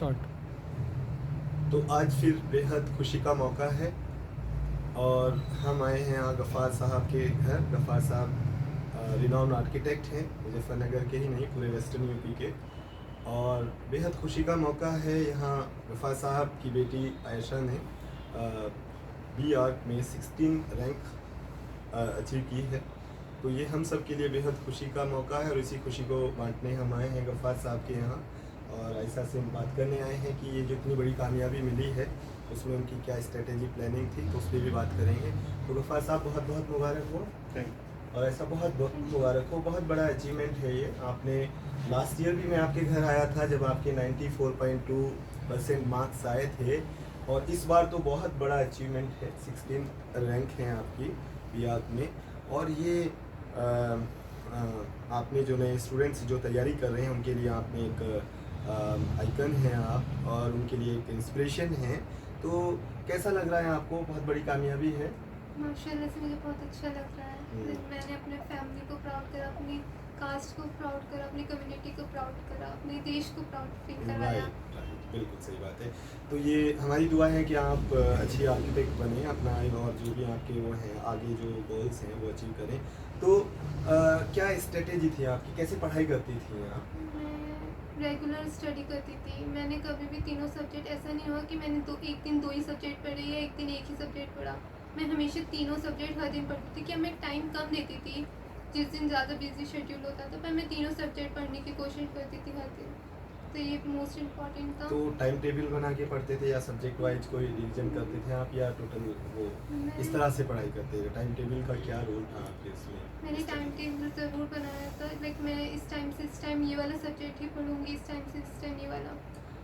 Start. तो आज फिर बेहद खुशी का मौका है और हम आए हैं यहाँ गफ़ार साहब के घर। गफ़ार साहब रिनाउंड आर्किटेक्ट हैं, मुजफ्फरनगर के ही नहीं पूरे वेस्टर्न यूपी के। और बेहद खुशी का मौका है, यहाँ गफ़ार साहब की बेटी आयशा ने बी आर्क में 16 रैंक अचीव की है। तो ये हम सब के लिए बेहद खुशी का मौका है और इसी खुशी को बांटने हम आए हैं गफ़ार साहब के यहाँ। और ऐसा से हम बात करने आए हैं कि ये जो इतनी बड़ी कामयाबी मिली है उसमें उनकी क्या स्ट्रेटेजी प्लानिंग थी, तो उस पर भी बात करेंगे। तो गफ़ार साहब बहुत बहुत मुबारक हो। और ऐसा बहुत बहुत मुबारक हो, बहुत बड़ा अचीवमेंट है ये। आपने लास्ट ईयर भी मैं आपके घर आया था जब आपके 94.2% मार्क्स आए थे, और इस बार तो बहुत बड़ा अचीवमेंट है, 16 रैंक हैं आपकी बियाक में। और ये आपने जो नए स्टूडेंट्स जो तैयारी कर रहे हैं उनके लिए आपने एक आइकन है आप, और उनके लिए एक इंस्पिरेशन है। तो कैसा लग रहा है आपको? बहुत बड़ी कामयाबी है। माशाल्लाह से मुझे बहुत अच्छा लग रहा है। मैंने अपने फैमिली को प्राउड करा, अपनी कास्ट को प्राउड करा, अपनी कम्युनिटी को प्राउड करा, अपने देश को प्राउड फील कराया। बिल्कुल सही बात है। तो ये हमारी दुआ है कि आप अच्छी आर्किटेक्ट बने, अपना और जो भी आपके वो हैं आगे जो गोल्स हैं वो अचीव करें। तो क्या स्ट्रेटेजी थी आपकी, कैसे पढ़ाई करती थी आप? मैं रेगुलर स्टडी करती थी। मैंने कभी भी तीनों सब्जेक्ट, ऐसा नहीं हुआ कि मैंने एक दिन दो ही सब्जेक्ट पढ़े या एक दिन एक ही सब्जेक्ट पढ़ा। मैं हमेशा तीनों सब्जेक्ट हर दिन पढ़ती थी। क्या मैं टाइम कम देती थी, जिस दिन ज़्यादा बिजी शेड्यूल होता था, पर मैं तीनों सब्जेक्ट पढ़ने की कोशिश करती थी हर दिन। तो ये मोस्ट इम्पॉर्टेंट था। तो टाइम टेबल बना के पढ़ते थे या सब्जेक्ट वाइज कोई रिवीजन करते थे आप, या टोटल वो इस तरह से पढ़ाई करते थे? टाइम टेबल का क्या रोल था आपके इसमें? मैंने टाइम टेबल ज़रूर बनाया था। लाइक मैं इस टाइम से इस टाइम ये वाला सब्जेक्ट ही पढ़ूंगी, इस टाइम से इस टाइम ये वाला।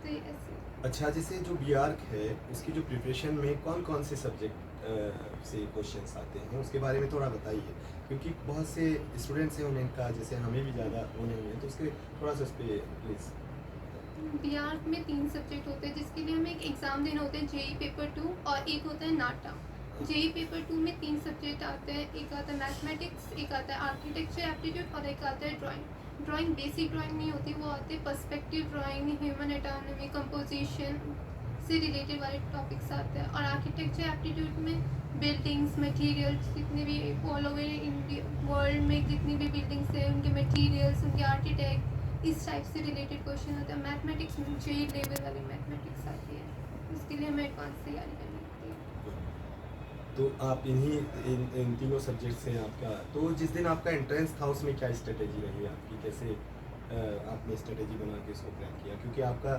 तो ये ऐसे। अच्छा, जैसे जो बीआर्क है उसकी जो प्रिपरेशन में कौन कौन से सब्जेक्ट से क्वेश्चंस आते हैं उसके बारे में थोड़ा बताइए, क्योंकि बहुत से स्टूडेंट्स हैं उनका जैसे हमें भी ज़्यादा वो नहीं है, तो उसके थोड़ा सा उस पर प्लीज़। बीआर्क में 3 सब्जेक्ट होते हैं जिसके लिए हमें एक एग्ज़ाम देना होता है, जेई पेपर 2, और एक होता है नाटा। जेई पेपर 2 में 3 सब्जेक्ट आते हैं, एक आता है मैथमेटिक्स, एक आता है आर्किटेक्चर एप्टीट्यूड, और एक आता है ड्राइंग। ड्राइंग बेसिक ड्राइंग नहीं होती, वो आते हैं perspective drawing, human autonomy, composition से रिलेटेड वाले टॉपिक्स आते हैं। और आर्किटेक्चर एप्टीट्यूड में बिल्डिंग्स, मटेरियल्स, जितने भी ऑल ओवर इंडिया वर्ल्ड में जितनी भी बिल्डिंग्स है उनके मटेरियल्स, उनके आर्किटेक्ट, इस टाइप से रिलेटेड क्वेश्चन होता है। मैथमेटिक्स में जेई लेवल वाली मैथमेटिक्स आती है, उसके लिए हमें एडवांस तैयारी करनी होती है। तो आप इन तीनों सब्जेक्ट से आपका, तो जिस दिन आपका एंट्रेंस था उसमें क्या स्ट्रेटेजी रही आपकी, कैसे आपने स्ट्रेटेजी बना के इसको प्लान किया? क्योंकि आपका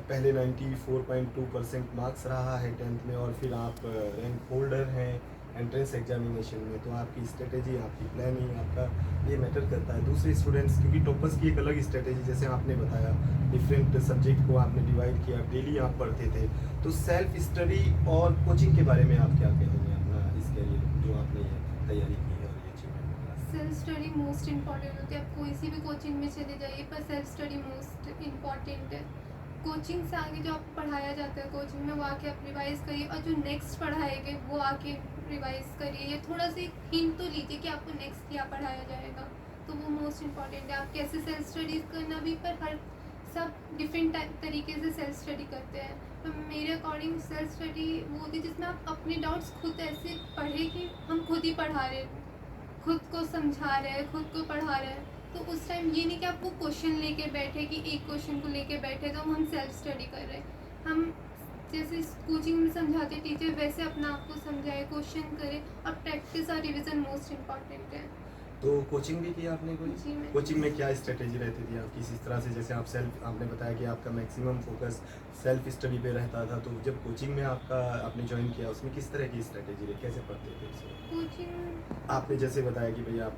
पहले 94.2% मार्क्स रहा है 10th में, और फिर आप रैंक होल्डर हैं एंट्रेंस एग्जामिनेशन में, तो आपकी स्ट्रेटेजी, आपकी प्लानिंग, आपका ये मैटर करता है। दूसरे स्टूडेंट्स, क्योंकि टॉपर्स की एक अलग स्ट्रेटेजी, जैसे आपने बताया डिफरेंट सब्जेक्ट को आपने डिवाइड किया, डेली आप पढ़ते थे। तो सेल्फ स्टडी और कोचिंग के बारे में आप क्या कहेंगे अपना इसके लिए जो आपने ये तैयारी की है और ये achievement? Self study most important होती है। आप कोई सी भी कोचिंग में चले जाइए, पर सेल्फ स्टडी मोस्ट इम्पॉर्टेंट है। कोचिंग से आगे जो आपको पढ़ाया जाता है कोचिंग में, वो आके आप रिवाइज़ करिए, और जो नेक्स्ट पढ़ाएंगे वो आके रिवाइज़ करिए, या थोड़ा सी हिंट तो लीजिए कि आपको नेक्स्ट क्या पढ़ाया जाएगा। तो वो मोस्ट इम्पॉर्टेंट है। आप कैसे सेल्फ स्टडीज़ करना भी, पर हर सब डिफरेंट तरीके से सेल्फ स्टडी करते हैं। तो मेरे अकॉर्डिंग सेल्फ स्टडी वो होती है जिसमें आप अपने डाउट्स खुद ऐसे पढ़े कि हम खुद ही पढ़ा रहे हैं, खुद को समझा रहे हैं, खुद को पढ़ा रहे हैं। तो उस टाइम ये नहीं कि आपको क्वेश्चन लेके बैठे, कि एक क्वेश्चन को लेके बैठे तो हम सेल्फ स्टडी कर रहे हैं। हम जैसे कोचिंग में समझाते टीचर, वैसे अपना आप को समझाए, क्वेश्चन करे, और प्रैक्टिस और रिवीजन मोस्ट इम्पॉर्टेंट है। तो कोचिंग भी की आपने कोई? जी, मैं कोचिंग में क्या स्ट्रेटेजी रहती थी आपकी? इस तरह से जैसे आप सेल्फ, आपने बताया कि आपका मैक्सिमम फोकस सेल्फ स्टडी पे रहता था, तो जब कोचिंग में आपका आपने ज्वाइन किया उसमें किस तरह की स्ट्रेटेजी रही, कैसे पढ़ते थे उसमें? कोचिंग आपने जैसे बताया कि भैया आप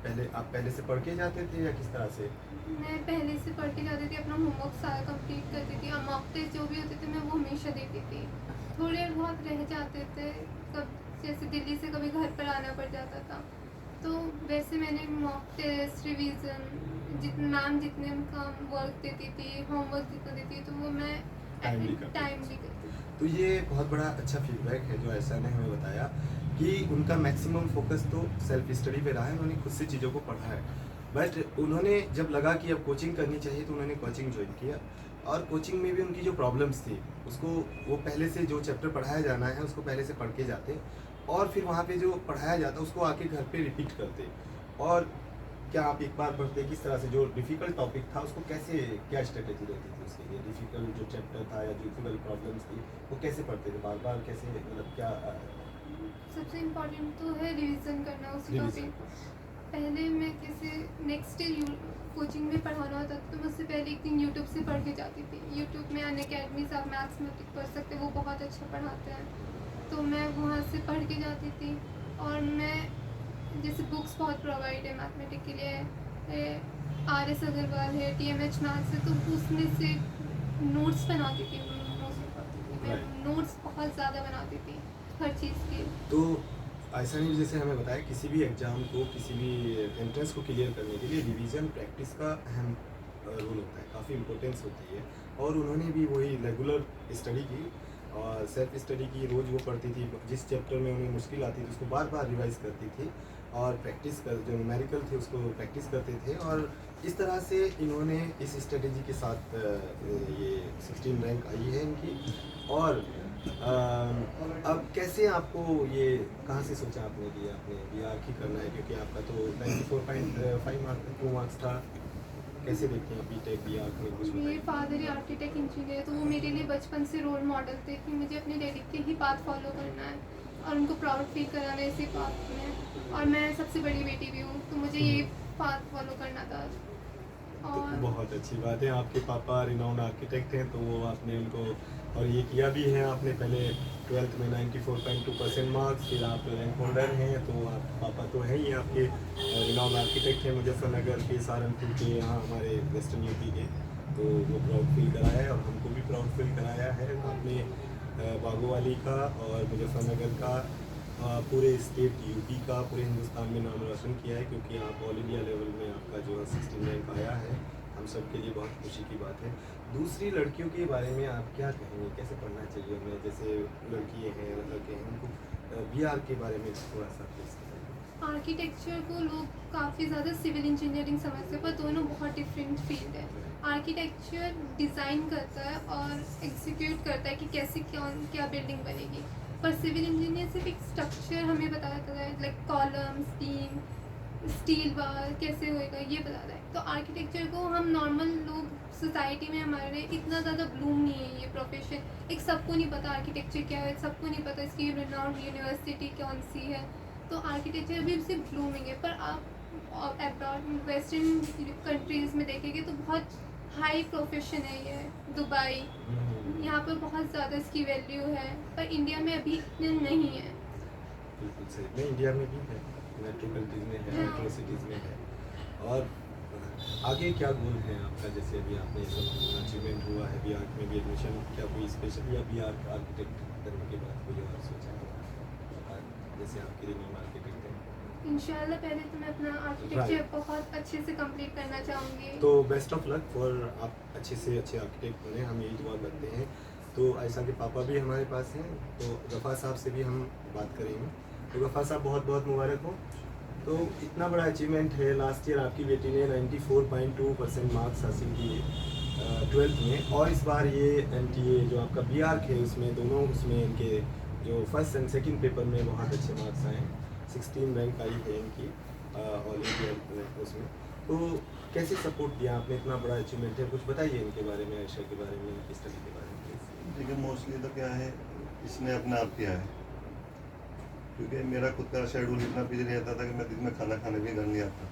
पहले से पढ़ के जाते थे या किस तरह से? मैं पहले से पढ़ के जाती थी, अपना होमवर्क सारा कंप्लीट करती थी, और मॉक टेस्ट जो भी होते थे मैं वो हमेशा देती थी। थोड़े बहुत रह जाते थे, कब जैसे दिल्ली से कभी घर पर आना पड़ जाता था, तो वैसे मैंने मॉक टेस्ट, रिवीजन, जितने मैम जितने काम वर्क देती थी, होमवर्क जितना देती थी, तो वो मैं टाइमली करती थी। तो ये बहुत बड़ा अच्छा फीडबैक है जो ऐसा ने हमें बताया कि उनका मैक्सिमम फोकस तो सेल्फ स्टडी पे रहा है, उन्होंने खुद से चीज़ों को पढ़ा है। बट उन्होंने जब लगा कि अब कोचिंग करनी चाहिए तो उन्होंने कोचिंग ज्वाइन किया, और कोचिंग में भी उनकी जो प्रॉब्लम्स थी उसको वो पहले से जो चैप्टर पढ़ाया जाना है उसको पहले से पढ़ के जाते और फिर वहाँ पे जो पढ़ाया जाता उसको आके घर पे रिपीट करते। और क्या आप एक बार पढ़ते किस तरह से जो डिफ़िकल्ट टॉपिक था उसको कैसे क्या स्ट्रेटेजी रहती थी उसके लिए, डिफ़िकल्ट जो चैप्टर था या जो डिफ़िकल्ट प्रॉब्लम्स थी वो कैसे पढ़ते थे, बार बार कैसे, मतलब क्या सबसे इम्पोर्टेंट तो है रिवीजन करना उस रिवीजन? टॉपिक। पहले मैं किसी नेक्स्ट डे कोचिंग में पढ़ाना होता था तो मैं उससे पहले एक दिन यूट्यूब से पढ़ के जाती थी। यूट्यूब में अनअकैडमी से आप मैथमेटिक्स पढ़ सकते हैं, वो बहुत अच्छा पढ़ाते हैं, तो मैं वहाँ से पढ़ के जाती थी। और मैं जैसे बुक्स बहुत प्रोवाइड है मैथमेटिक्स के लिए, RS अग्रवाल है, TMH मैथ्स है, तो उसमें से नोट्स बनाती थी। मैं नोट्स बहुत ज़्यादा बनाती थी हर चीज़ के। तो ऐसा नहीं, जैसे हमें बताया किसी भी एग्ज़ाम को, किसी भी एंट्रेंस को क्लियर करने के लिए रिवीजन प्रैक्टिस का अहम रोल होता है, काफ़ी इम्पोर्टेंस होती है। और उन्होंने भी वही रेगुलर स्टडी की और सेल्फ स्टडी की, रोज़ वो पढ़ती थी, जिस चैप्टर में उन्हें मुश्किल आती थी उसको बार बार रिवाइज करती थी और प्रैक्टिस कर, जो न्यूमेरिकल थे उसको प्रैक्टिस करते थे। और इस तरह से इन्होंने इस स्ट्रेटेजी के साथ ये 16 रैंक आई है इनकी। और अब कैसे आपको ये कहाँ से सोचा आपने कि आपने BR ही करना है, क्योंकि आपका तो 94.5 मार्क्स था, कैसे देखते हैं बीटेक BR में, कुछ मेरे बताइए। फादर ही आर्किटेक्ट इंजीनियर, तो वो मेरे लिए बचपन से रोल मॉडल थे कि मुझे अपने डैडी के ही पाथ फॉलो करना है और उनको प्राउड फील कराना है इसी पाथ में। और मैं सबसे बड़ी बेटी भी हूँ, तो मुझे ये पाथ फॉलो करना था। तो और बहुत अच्छी बात है, आपके पापा रिनाउंड आर्किटेक्ट हैं, तो वो आपने उनको और ये किया भी है। आपने पहले 12th में 94.2% मार्क्स, फिर आप रैंक होल्डर हैं, तो आप पापा तो हैं ही आपके रिनाउंड आर्किटेक्ट हैं मुजफ्फरनगर के, सहारनपुर के, यहाँ हमारे वेस्टर्न यूपी के, तो वो प्राउड फील कराया है और हमको भी प्राउड फील कराया है। आपने बागोवाली का और मुजफ्फरनगर का, पूरे स्टेट यूपी का, पूरे हिंदुस्तान में नाम रोशन किया है, क्योंकि आप ऑल इंडिया लेवल में आपका जो 16 रैंक आया है, हम सब के लिए बहुत खुशी की बात है। दूसरी लड़कियों के बारे में आप क्या कहेंगे, कैसे पढ़ना चाहिए उन्हें, जैसे लड़की हैं लड़के हैं, उनको BR के बारे में थोड़ा सा प्लीज बताइए। आर्किटेक्चर को लोग काफ़ी ज़्यादा सिविल इंजीनियरिंग समझते हैं, पर दोनों बहुत डिफरेंट फील्ड है। आर्किटेक्चर डिज़ाइन करता है और एग्जीक्यूट करता है कि कैसे क्या बिल्डिंग बनेगी, पर सिविल इंजीनियर सिर्फ एक स्ट्रक्चर हमें बताता है, like columns, beam, steel bar कैसे होएगा ये बताता है। तो आर्किटेक्चर को हम नॉर्मल लोग सोसाइटी में हमारे इतना ज़्यादा ब्लूम नहीं है ये प्रोफेशन। एक सबको नहीं पता आर्किटेक्चर क्या है, सबको नहीं पता इसकी रिनाउंड यूनिवर्सिटी कौन सी है। तो आर्किटेक्चर भी सिर्फ ब्लूमिंग है, पर आप अब्रॉड वेस्टर्न कंट्रीज़ में देखेंगे तो बहुत हाई प्रोफेशन है ये। दुबई, यहाँ पर बहुत ज़्यादा इसकी वैल्यू है, पर इंडिया में अभी इतने नहीं है। बिल्कुल सही, नहीं इंडिया में भी है, मेट्रो कंट्रीज में है, मेट्रो सिटीज़ में है। और आगे क्या गोल है आपका, जैसे अभी आपने सब अचीवमेंट हुआ है, BR में भी एडमिशन, क्या कोई स्पेशल या BR आर्किटेक्ट करने के बाद कोई और सोचा है, जैसे आपके रिनोन आर्किटेक्ट हैं? इंशाल्लाह पहले तो मैं अपना आर्किटेक्चर बहुत अच्छे से कंप्लीट करना चाहूँगी। तो बेस्ट ऑफ लक फॉर, आप अच्छे से अच्छे आर्किटेक्ट बने, हम यही दुआ करते हैं। तो ऐसा के पापा भी हमारे पास हैं, तो गफ़ार साहब से भी हम बात करेंगे। तो गफ़ार साहब बहुत बहुत मुबारक हो। तो इतना बड़ा अचीवमेंट है, लास्ट ईयर आपकी बेटी ने 94.2% मार्क्स हासिल किए 12th में, और इस बार ये NTA जो आपका BR है उसमें दोनों, उसमें इनके जो फर्स्ट एंड सेकंड पेपर में बहुत अच्छे मार्क्स आए हैं, 16 रैंक आई है इनकी ऑल इंडिया उसमें। तो कैसे सपोर्ट दिया आपने, इतना बड़ा अचीवमेंट है, कुछ बताइए इनके बारे में, आयशा के बारे में, इनकी स्टडी के बारे में। देखिए मोस्टली तो क्या है, इसने अपने आप किया है, क्योंकि मेरा खुद का शेड्यूल इतना बिजी रहता था कि मैं दिन में खाना खाने भी घर नहीं आता।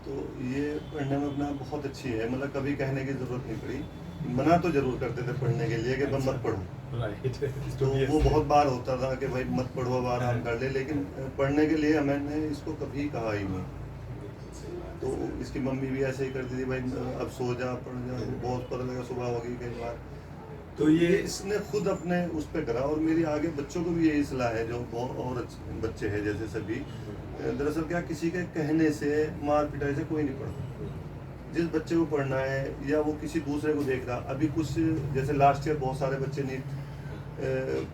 तो ये पढ़ने में अपना बहुत अच्छी है, मतलब कभी कहने की ज़रूरत नहीं पड़ी। मना तो जरूर करते थे पढ़ने के लिए कि बस मत पढ़ो, राइट। तो वो बहुत बार होता था कि भाई मत पढ़ो, अब आराम कर ले, लेकिन पढ़ने के लिए मैंने इसको कभी कहा ही नहीं। तो इसकी मम्मी भी ऐसे ही करती थी, भाई अब सो जा, पढ़ जा, बहुत पता लगा सुबह होगी कई बार। तो ये इसने खुद अपने उस पर करा, और मेरी आगे बच्चों को भी यही सलाह है, जो और बच्चे हैं जैसे सभी। दरअसल क्या, किसी के कहने से, मार पिटाई से कोई नहीं पढ़ता। जिस बच्चे को पढ़ना है या वो किसी दूसरे को देख रहा, अभी कुछ जैसे लास्ट ईयर बहुत सारे बच्चे नीट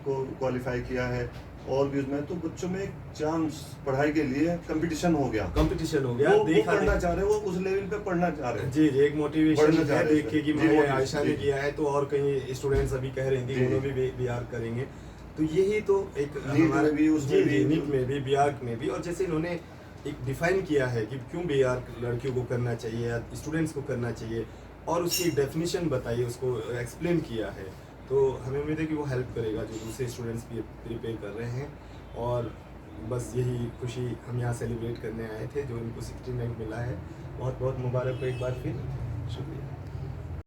को क्वालिफाई किया है, और भी उसमें, तो बच्चों में एक चांस पढ़ाई के लिए कंपटीशन हो गया। कंपटीशन हो गया, वो देखा पढ़ना चाह रहे हैं, वो उस लेवल पे पढ़ना चाह रहे हैं। जी जी, एक मोटिवेशन पढ़ना चाह है रहे देख के कि थे। मैं जी, आयशा ने जी। किया है तो और कहीं स्टूडेंट्स अभी कह रही थी जी, उन्होंने भी बिहार करेंगे। तो यही तो एक नीट में भी, उसमें जी भी। जी, नीट में भी, बिहार में भी, और जैसे इन्होंने एक डिफाइन किया है कि क्यों बिहार लड़कियों को करना चाहिए या स्टूडेंट्स को करना चाहिए, और उसकी डेफिनेशन बताई, उसको एक्सप्लेन किया है। तो हमें उम्मीद है कि वो हेल्प करेगा जो दूसरे स्टूडेंट्स भी प्रिपेयर कर रहे हैं। और बस यही खुशी हम यहाँ सेलिब्रेट करने आए थे जो इनको 16 रैंक मिला है। बहुत बहुत मुबारक हो एक बार फिर, शुक्रिया।